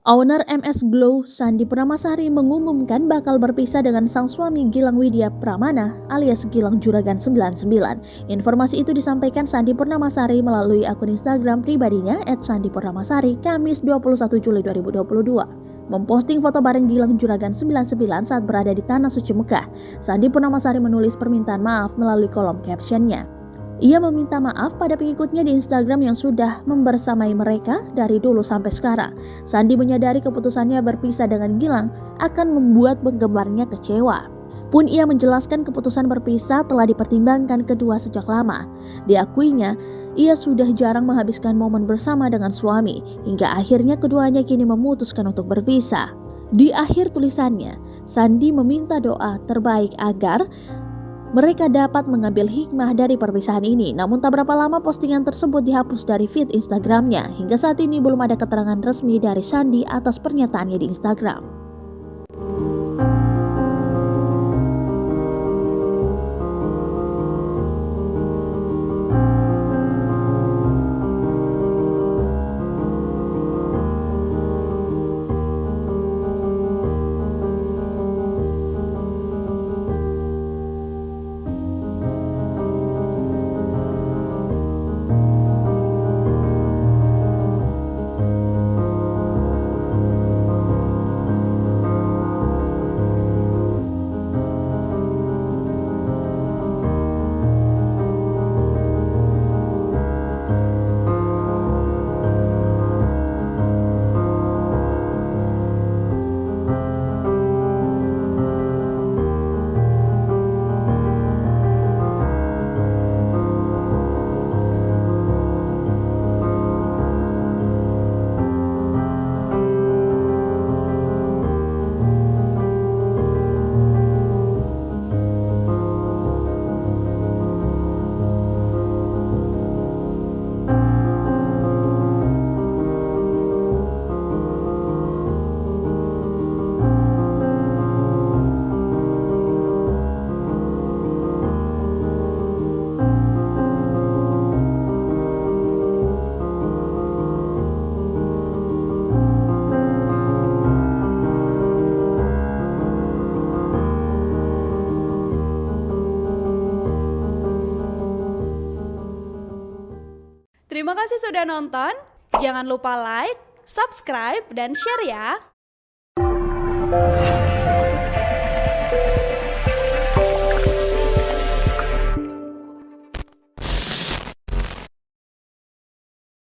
Owner MS Glow, Sandi Purnamasari mengumumkan bakal berpisah dengan sang suami Gilang Widya Pramana alias Gilang Juragan 99. Informasi itu disampaikan Sandi Purnamasari melalui akun Instagram pribadinya @sandipurnamasari Kamis 21 Juli 2022. Memposting foto bareng Gilang Juragan 99 saat berada di Tanah Suci Mekah. Sandi Purnamasari menulis permintaan maaf melalui kolom captionnya. Ia meminta maaf pada pengikutnya di Instagram yang sudah membersamai mereka dari dulu sampai sekarang. Sandi menyadari keputusannya berpisah dengan Gilang akan membuat penggemarnya kecewa. Pun ia menjelaskan keputusan berpisah telah dipertimbangkan kedua sejak lama. Diakuinya, ia sudah jarang menghabiskan momen bersama dengan suami, hingga akhirnya keduanya kini memutuskan untuk berpisah. Di akhir tulisannya, Sandi meminta doa terbaik agar mereka dapat mengambil hikmah dari perpisahan ini. Namun tak berapa lama postingan tersebut dihapus dari feed Instagramnya. Hingga saat ini belum ada keterangan resmi dari Sandi atas pernyataannya di Instagram. Terima kasih sudah nonton. Jangan lupa like, subscribe, dan share ya.